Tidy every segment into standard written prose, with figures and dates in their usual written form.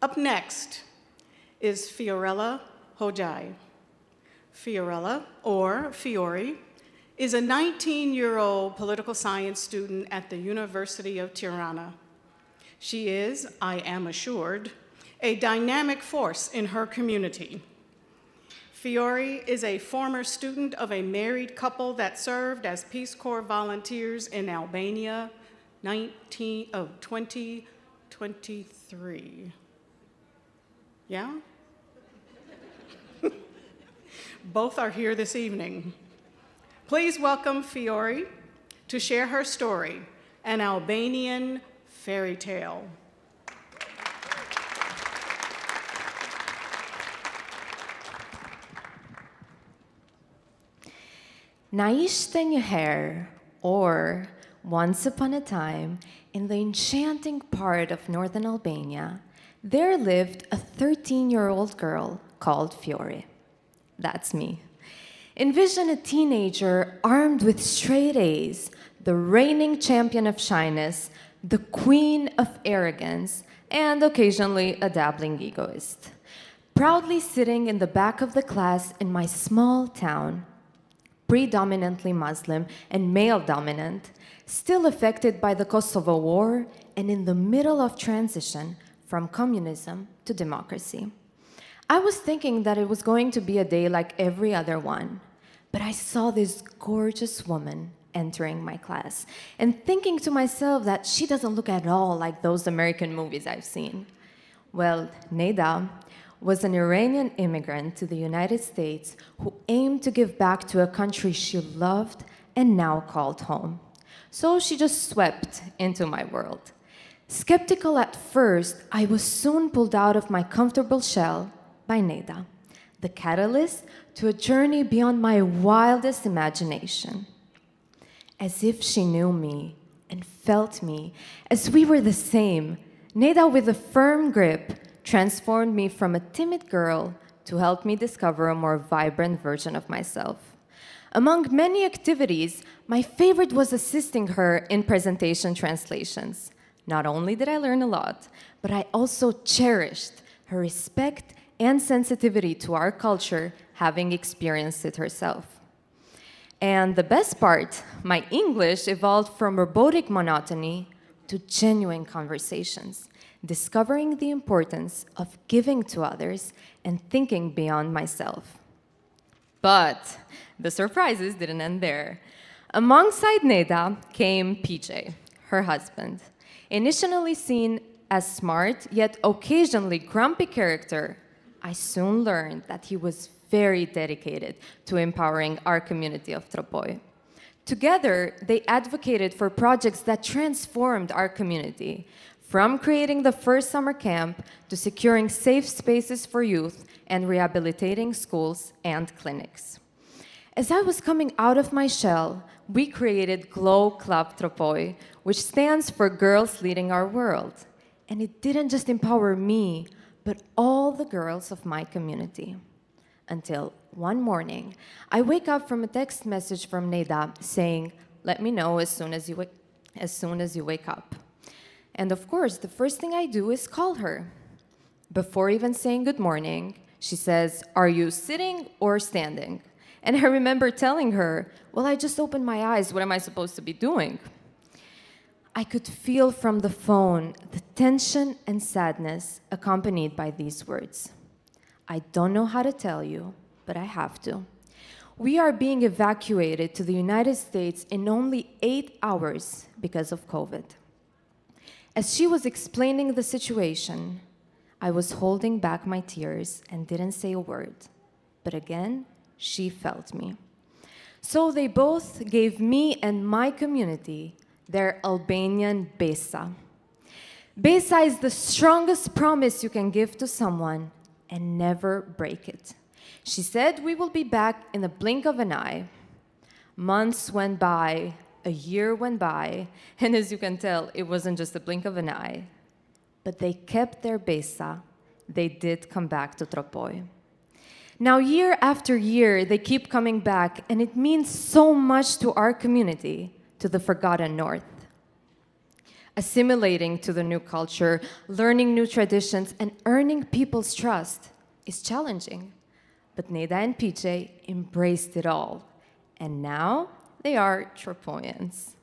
Up next is Fiorela Hoxhaj. Fiorela, or Fiore, is a 19-year-old political science student at the University of Tirana. She is, I am assured, a dynamic force in her community. Fiore is a former student of a married couple that served as Peace Corps volunteers in Albania 2023. Yeah? Both are here this evening. Please welcome Fiore to share her story, An Albanian Fairytale. Na ishte një herë, or once upon a time, in the enchanting part of northern Albania, there lived a 13-year-old girl called Fiore. That's me. Envision a teenager armed with straight A's, the reigning champion of shyness, the queen of arrogance, and occasionally a dabbling egoist. Proudly sitting in the back of the class in my small town, predominantly Muslim and male-dominant, still affected by the Kosovo War and in the middle of transition from communism to democracy. I was thinking that it was going to be a day like every other one, but I saw this gorgeous woman entering my class and thinking to myself that she doesn't look at all like those American movies I've seen. Well, Neda was an Iranian immigrant to the United States who aimed to give back to a country she loved and now called home. So she just swept into my world. Skeptical at first, I was soon pulled out of my comfortable shell by Neda, the catalyst to a journey beyond my wildest imagination. As if she knew me and felt me, as we were the same, Neda, with a firm grip, transformed me from a timid girl to help me discover a more vibrant version of myself. Among many activities, my favorite was assisting her in presentation translations. Not only did I learn a lot, but I also cherished her respect and sensitivity to our culture, having experienced it herself. And the best part, my English evolved from robotic monotony to genuine conversations, discovering the importance of giving to others and thinking beyond myself. But the surprises didn't end there. Alongside Neda came PJ, her husband. Initially seen as smart, yet occasionally grumpy character, I soon learned that he was very dedicated to empowering our community of Tropoj. Together, they advocated for projects that transformed our community, from creating the first summer camp to securing safe spaces for youth and rehabilitating schools and clinics. As I was coming out of my shell, we created Glow Club Tropoj, which stands for Girls Leading Our World. And it didn't just empower me, but all the girls of my community. Until one morning, I wake up from a text message from Neda saying, "Let me know as soon as you wake up." And of course, the first thing I do is call her. Before even saying good morning, she says, "Are you sitting or standing?" And I remember telling her, "Well, I just opened my eyes. What am I supposed to be doing?" I could feel from the phone the tension and sadness accompanied by these words. "I don't know how to tell you, but I have to. We are being evacuated to the United States in only 8 hours because of COVID." As she was explaining the situation, I was holding back my tears and didn't say a word. But again, she felt me. So they both gave me and my community their Albanian besa. Besa is the strongest promise you can give to someone and never break it. She said we will be back in the blink of an eye. Months went by, a year went by, and as you can tell, it wasn't just a blink of an eye. But they kept their besa. They did come back to Tropoj. Now, year after year, they keep coming back, and it means so much to our community, to the forgotten North. Assimilating to the new culture, learning new traditions, and earning people's trust is challenging. But Neda and PJ embraced it all. And now they are Tropoians.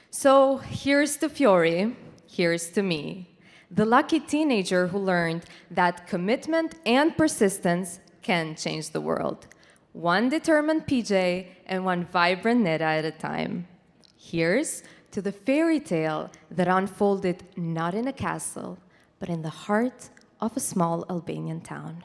So here's to Fiori, here's to me, the lucky teenager who learned that commitment and persistence can change the world. One determined PJ and one vibrant Neda at a time. Here's to the fairy tale that unfolded not in a castle, but in the heart of a small Albanian town.